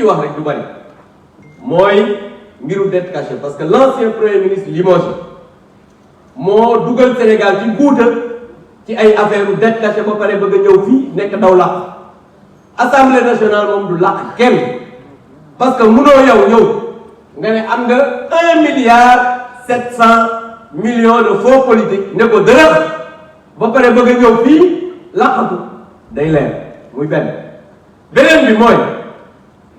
ciy wax rek du bari mooy mbiru dette cachée parce que l'ancien premier ministre limogé moo dugal Sénégal ci guuta ci ay affaire u dette cachée ba pare bëgg a ñëw fii nekk daw làq assemblée nationale moom du làq kenn parce que munoo yow ñëw nga ne am nga 1,7 milliard de fonds politique ne ko dërëb ba pare bëgg a ñëw fii làqatu day leer muy benn bi mooy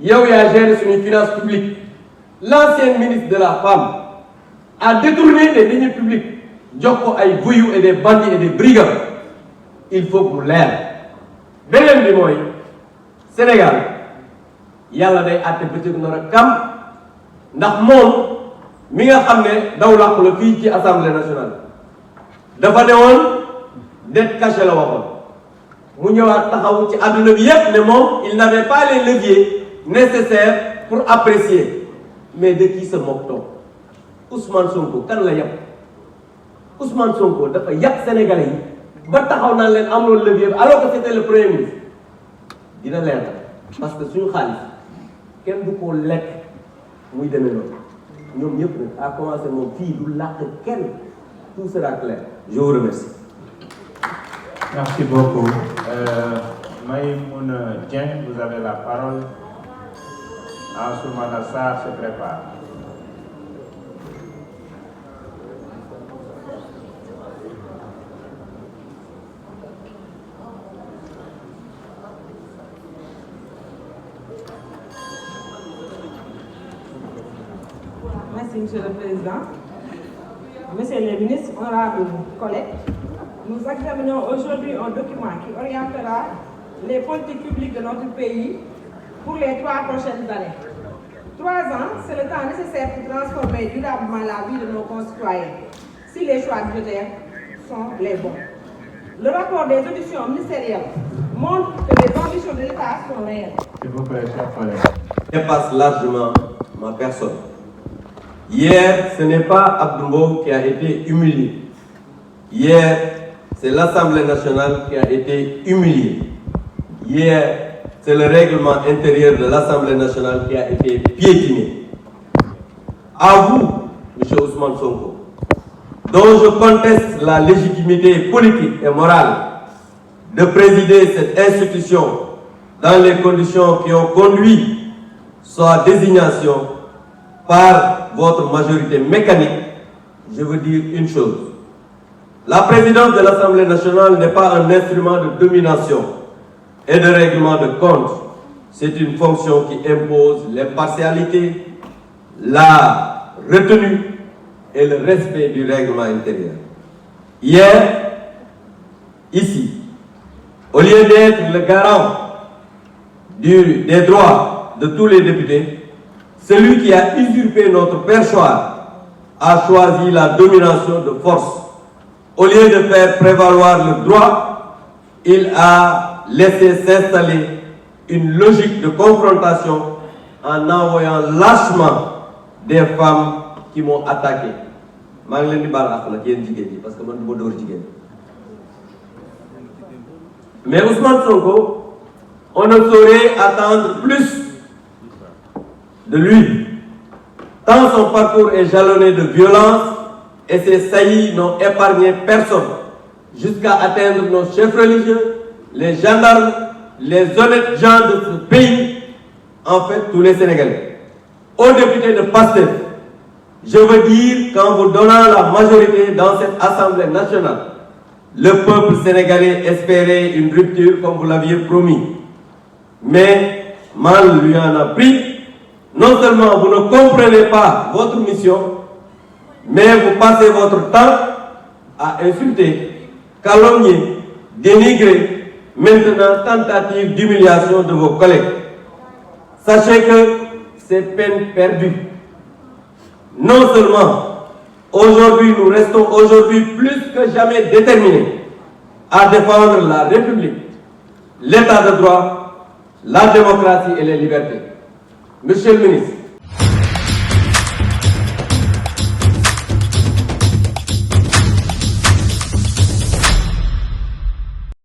yow yaa géré suñuy finance publique l'ancien ministre de la femme a détourné des deniers publics jox ko ay voyous et des bandits et des brigands il faut que mu leer beneen bi mooy Sénégal yàlla day àtte bëccëg nar a kam ndax moom mi nga xam ne daw làqu la fii ci assemblée nationale dafa ne woon dette cachée la waxoon mu ñëwaat taxaw ci àdduna bi yépp ne moom il n'avait pas les leviers nécessaires pour apprécier mais de qui se moque-t-on Ousmane Sonko kan la yàpp Ousmane Sonko dafa yàpp Sénégalais yi ba taxaw naan leen amuloon levier alors que c'était le premier ministre dina leer parce que suñu xaalis kenn du ko lekk muy demee noonu ñoom ñëpp nag à commencer moom fii du làkk kenn tout sera clair je vous remercie. Merci beaucoup. Maïmouna Dieng, vous avez la parole. Ansoumana Sarr se prépare. Merci, Monsieur le Président. Monsieur le ministre, honorables collègues, nous examinons aujourd'hui un document qui orientera les politiques publiques de notre pays pour les 3 prochaines années. 3 ans, c'est le temps nécessaire pour transformer durablement la vie de nos concitoyens, si les choix budgétaires sont les bons. Le rapport des auditions ministérielles montre que les ambitions de l'État sont réelles. S'il vous plaît, chers collègues. Dépasse largement ma personne. Hier, ce n'est pas Abdou Mbow qui a été humilié. Hier, c'est l'Assemblée nationale qui a été humiliée. Hier, c'est le règlement intérieur de l'Assemblée nationale qui a été piétiné. À vous, M. Ousmane Sonko, dont je conteste la légitimité politique et morale de présider cette institution dans les conditions qui ont conduit sa désignation par votre majorité mécanique, je veux dire une chose. La présidence de l'Assemblée nationale n'est pas un instrument de domination et de règlement de compte. C'est une fonction qui impose l'impartialité, la retenue et le respect du règlement intérieur. Hier, ici, au lieu d'être le garant des droits de tous les députés, celui qui a usurpé notre perchoir a choisi la domination de force. Au lieu de faire prévaloir le droit, il a laissé s'installer une logique de confrontation en envoyant lâchement des femmes qui m'ont attaqué. Parce que mais Ousmane Sonko, on ne saurait attendre plus de lui. Tant son parcours est jalonné de violence et ses saillies n'ont épargné personne, jusqu'à atteindre nos chefs religieux, les gendarmes, les honnêtes gens de ce pays, en fait tous les Sénégalais. Aux députés de PASTEF, je veux dire qu'en vous donnant la majorité dans cette Assemblée nationale, le peuple sénégalais espérait une rupture comme vous l'aviez promis. Mais mal lui en a pris. Non seulement vous ne comprenez pas votre mission, mais vous passez votre temps à insulter, calomnier, dénigrer, maintenant tentative d'humiliation de vos collègues. Sachez que c'est peine perdue. Non seulement aujourd'hui nous restons plus que jamais déterminés à défendre la République, l'état de droit, la démocratie et les libertés. Monsieur le ministre,